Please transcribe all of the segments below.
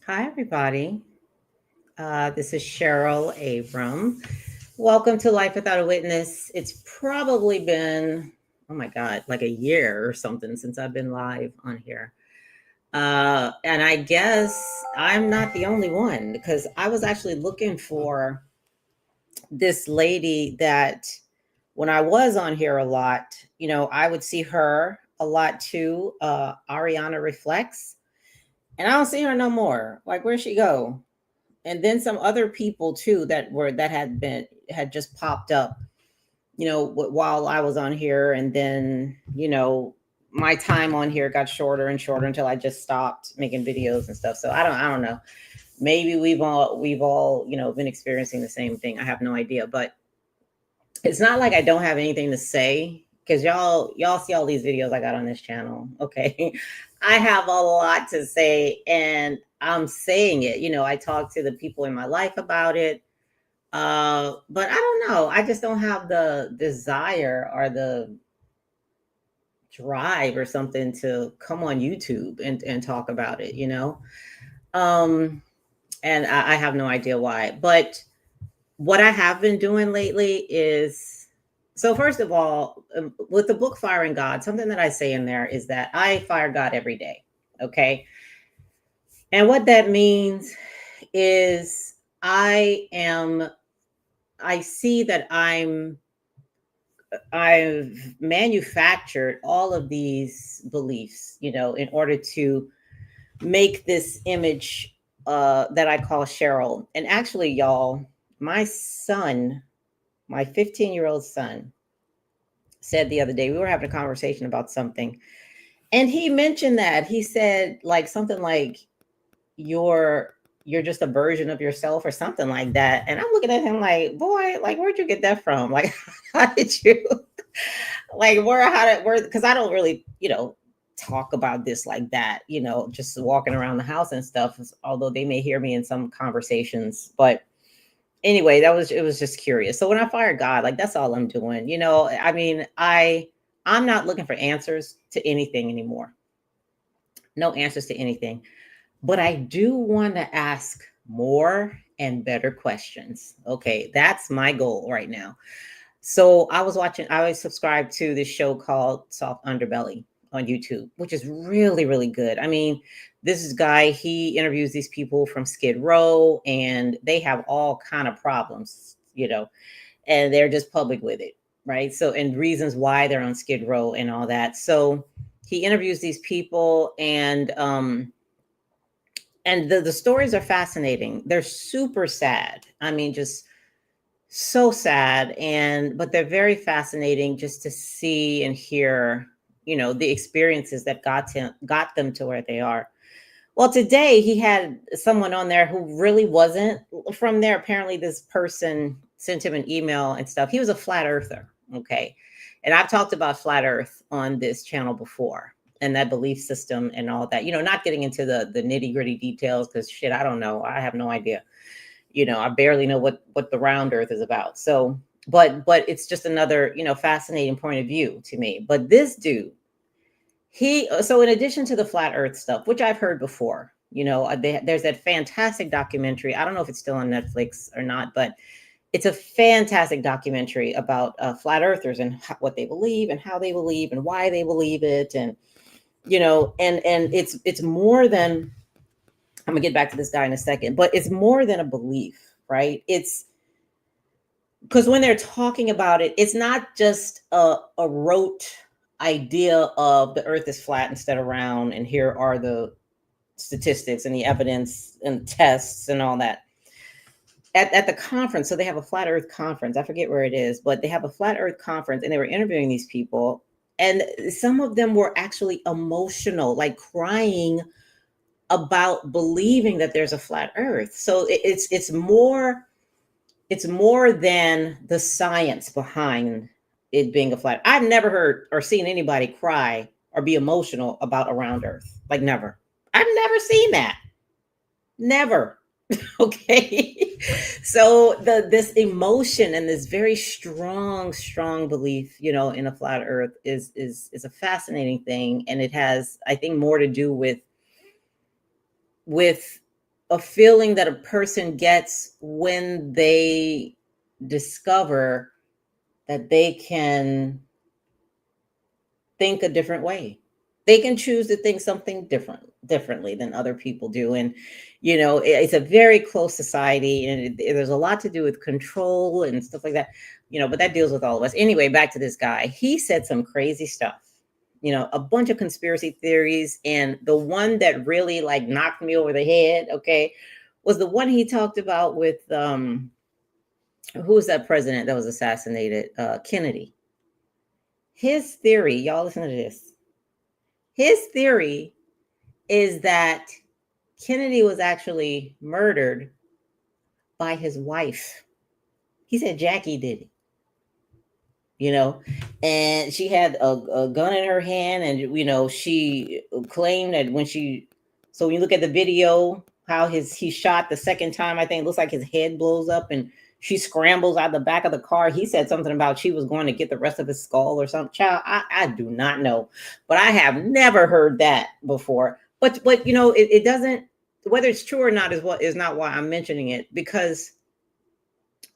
Hi, everybody. This is Cheryl Abram. Welcome to Life Without a Witness. It's probably been, oh my God, like a year or something since I've been live on here. And I guess I'm not the only one because I was actually looking for this lady that when I was on here a lot, I would see her a lot too. Ariana Reflects. And I don't see her no more. Like, where'd she go? And then some other people too that had just popped up, while I was on here, and then my time on here got shorter and shorter until I just stopped making videos and stuff. So I don't know. Maybe we've all been experiencing the same thing. I have no idea, but it's not like I don't have anything to say because y'all see all these videos I got on this channel. Okay. I have a lot to say and I'm saying it. I talk to the people in my life about it. But I don't know. I just don't have the desire or the drive or something to come on YouTube and talk about it. Um, and I have no idea why. But what I have been doing lately is so, first of all, with the book Firing God, something that I say in there is that I fire God every day. Okay. And what that means is I see that I've manufactured all of these beliefs, in order to make this image that I call Cheryl. And actually, y'all, my son, my 15-year-old son, said the other day, we were having a conversation about something, and he mentioned that he said like something like you're you're just a version of yourself or something like that. And I'm looking at him like, boy, like where'd you get that from? Like, how did you like where because I don't really talk about this like that, just walking around the house and stuff, although they may hear me in some conversations. But anyway, it was just curious. So when I fire God, like that's all I'm doing. I mean, I'm not looking for answers to anything anymore. No answers to anything. But I do want to ask more and better questions. Okay, that's my goal right now. So I was subscribed to this show called Soft Underbelly on YouTube, which is really, really good. I mean, this is guy, he interviews these people from Skid Row and they have all kind of problems, and they're just public with it, right? So, and reasons why they're on Skid Row and all that. So he interviews these people and the stories are fascinating. They're super sad. I mean, just so sad, and but they're very fascinating just to see and hear, the experiences that got them to where they are. Well, today he had someone on there who really wasn't from there. Apparently, this person sent him an email and stuff. He was a flat earther, okay? And I've talked about flat earth on this channel before and that belief system and all that. Not getting into the nitty-gritty details because shit, I don't know. I have no idea. I barely know what the round earth is about. So, but it's just another, fascinating point of view to me. But this dude, so in addition to the flat earth stuff, which I've heard before, there's that fantastic documentary. I don't know if it's still on Netflix or not, but it's a fantastic documentary about flat earthers and what they believe and how they believe and why they believe it. And and it's more than, I'm gonna get back to this guy in a second, but it's more than a belief, right? It's because when they're talking about it, it's not just a rote idea of the earth is flat instead of round, and here are the statistics and the evidence and tests and all that. At the conference, so they have a flat earth conference. I forget where it is, but they have a flat earth conference and they were interviewing these people. And some of them were actually emotional, like crying about believing that there's a flat earth. So it's more than the science behind it being a flat. I've never heard or seen anybody cry or be emotional about a round earth. Like never. I've never seen that. Never. Okay. So this emotion and this very strong belief, in a flat earth is a fascinating thing. And it has, I think, more to do with a feeling that a person gets when they discover that they can think a different way. They can choose to think something differently than other people do. And, it's a very closed society, and there's a lot to do with control and stuff like that, but that deals with all of us. Anyway, back to this guy. He said some crazy stuff, a bunch of conspiracy theories. And the one that really like knocked me over the head, okay, was the one he talked about with, who was that president that was assassinated? Kennedy. His theory, y'all listen to this. His theory is that Kennedy was actually murdered by his wife. He said Jackie did it, and she had a gun in her hand, and she claimed that so when you look at the video, how he shot the second time, I think it looks like his head blows up and she scrambles out the back of the car. He said something about she was going to get the rest of his skull or something. Child, I do not know, but I have never heard that before. But it doesn't, whether it's true or not is not why I'm mentioning it, because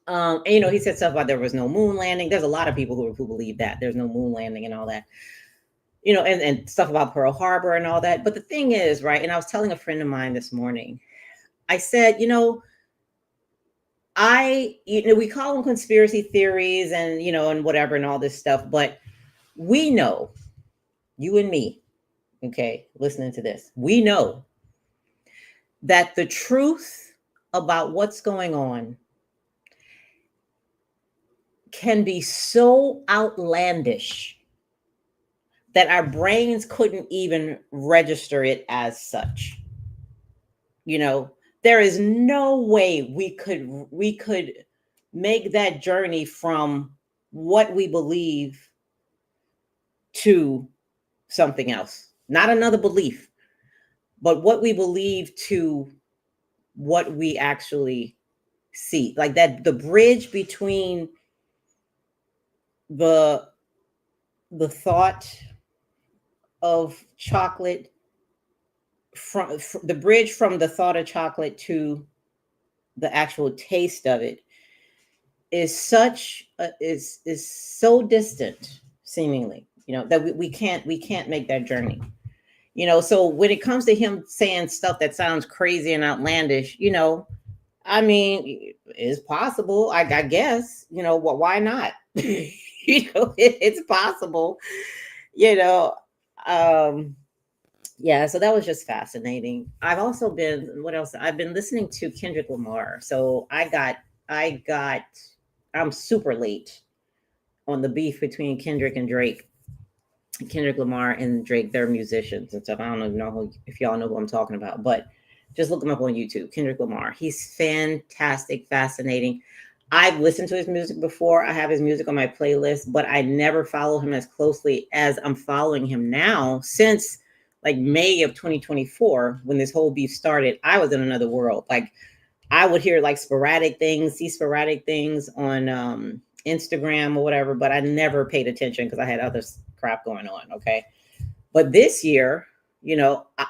and he said stuff about there was no moon landing. There's a lot of people who believe that there's no moon landing and all that, and stuff about Pearl Harbor and all that. But the thing is, right, and I was telling a friend of mine this morning, I said, we call them conspiracy theories and, and whatever and all this stuff, but we know, you and me, okay, listening to this, we know that the truth about what's going on can be so outlandish that our brains couldn't even register it as such. There is no way we could make that journey from what we believe to something else. Not another belief, but what we believe to what we actually see. Like that, the bridge between the thought of chocolate, from the bridge from the thought of chocolate to the actual taste of it is so distant, seemingly, that we can't make that journey. So when it comes to him saying stuff that sounds crazy and outlandish, I mean, it's possible, I guess, why not? It's possible, yeah, so that was just fascinating. I've also been, what else? I've been listening to Kendrick Lamar. So I'm super late on the beef between Kendrick and Drake. Kendrick Lamar and Drake, they're musicians and stuff. I don't even know if y'all know who I'm talking about, but just look him up on YouTube. Kendrick Lamar. He's fantastic, fascinating. I've listened to his music before. I have his music on my playlist, but I never follow him as closely as I'm following him now. Since like May of 2024, when this whole beef started, I was in another world. Like I would hear like see sporadic things on Instagram or whatever, but I never paid attention because I had other crap going on. Okay. But this year,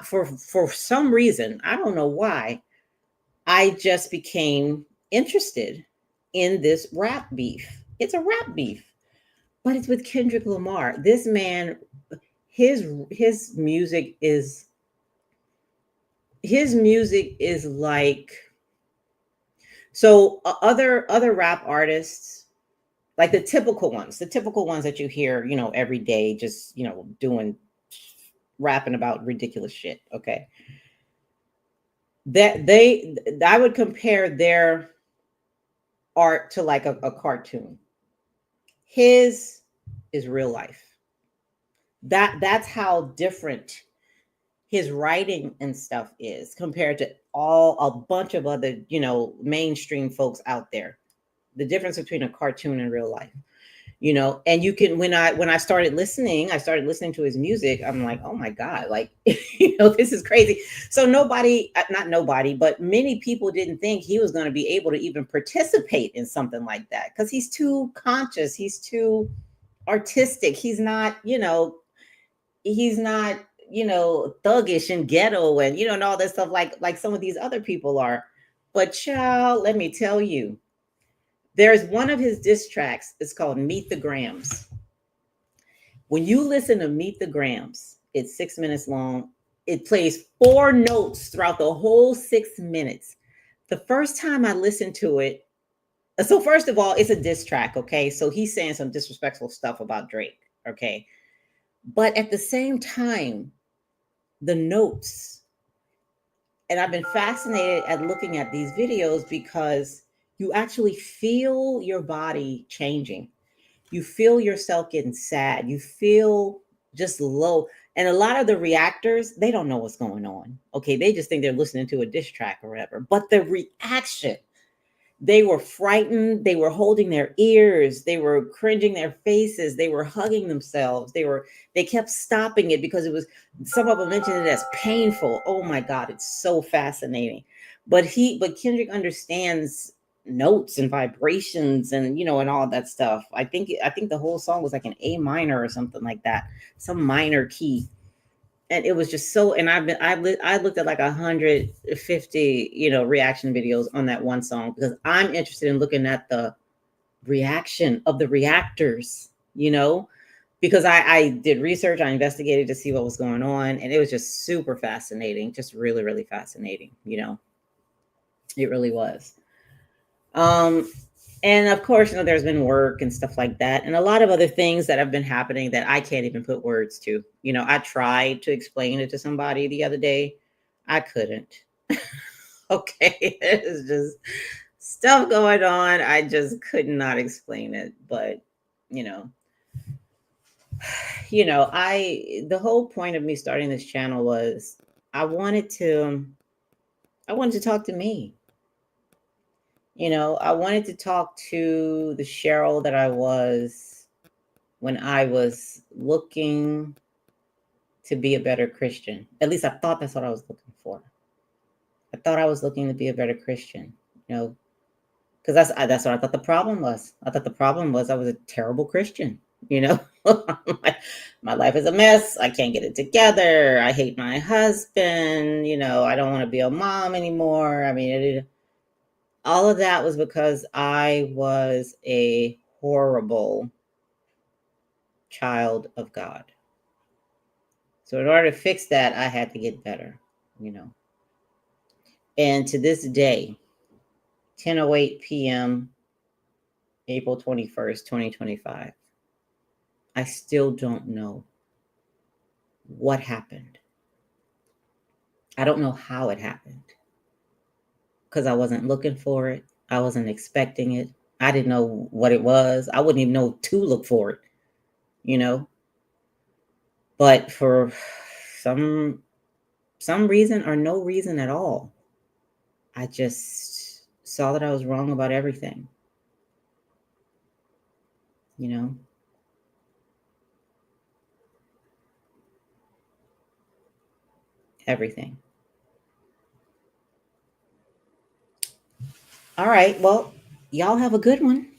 for some reason, I don't know why, I just became interested in this rap beef. It's a rap beef, but it's with Kendrick Lamar. This man, his music is like, so other rap artists, like the typical ones that you hear, every day, just, rapping about ridiculous shit. Okay. I would compare their art to like a cartoon. His is real life. That's how different his writing and stuff is compared to a bunch of other, mainstream folks out there. The difference between a cartoon and real life, and you can, when I started listening to his music, I'm like, oh my God, like, this is crazy. So not nobody, but many people didn't think he was going to be able to even participate in something like that because he's too conscious. He's too artistic. He's not, thuggish and ghetto and and all that stuff like some of these other people are. But child, let me tell you, there's one of his diss tracks. It's called Meet the Grams. When you listen to Meet the Grams, it's 6 minutes long. It plays four notes throughout the whole 6 minutes. The first time I listened to it, so first of all, it's a diss track, okay? So he's saying some disrespectful stuff about Drake, okay? But at the same time, the notes, and I've been fascinated at looking at these videos because you actually feel your body changing. You feel yourself getting sad. You feel just low. And a lot of the reactors, they don't know what's going on. Okay. They just think they're listening to a diss track or whatever. But the reaction, they were frightened. They were holding their ears. They were cringing their faces. They were hugging themselves. They kept stopping it because it was, some of them mentioned it as painful. Oh my God, it's so fascinating. But Kendrick understands notes and vibrations and and all that stuff. I think the whole song was like an A minor or something like that, some minor key. And it was just so, and I looked at like 150 reaction videos on that one song because I'm interested in looking at the reaction of the reactors, because I did research, I investigated to see what was going on, and it was just super fascinating, just really, really fascinating. It really was. um and of course, there's been work and stuff like that, and a lot of other things that have been happening that I can't even put words to. I tried to explain it to somebody the other day. I couldn't. Okay. There's just stuff going on. I just could not explain it. But, you know, the whole point of me starting this channel was I wanted to I wanted to talk to me. I wanted to talk to the Cheryl that I was when I was looking to be a better Christian. At least I thought that's what I was looking for. I thought I was looking to be a better Christian, because that's what I thought the problem was. I thought the problem was I was a terrible Christian. My life is a mess. I can't get it together. I hate my husband. I don't want to be a mom anymore. I mean, all of that was because I was a horrible child of God. So in order to fix that, I had to get better, And to this day, 10:08 p.m., April 21st, 2025, I still don't know what happened. I don't know how it happened because I wasn't looking for it. I wasn't expecting it. I didn't know what it was. I wouldn't even know to look for it, you know. But for some reason or no reason at all, I just saw that I was wrong about everything, you know. Everything. All right. Well, y'all have a good one.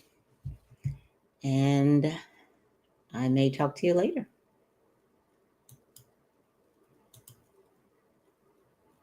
And I may talk to you later.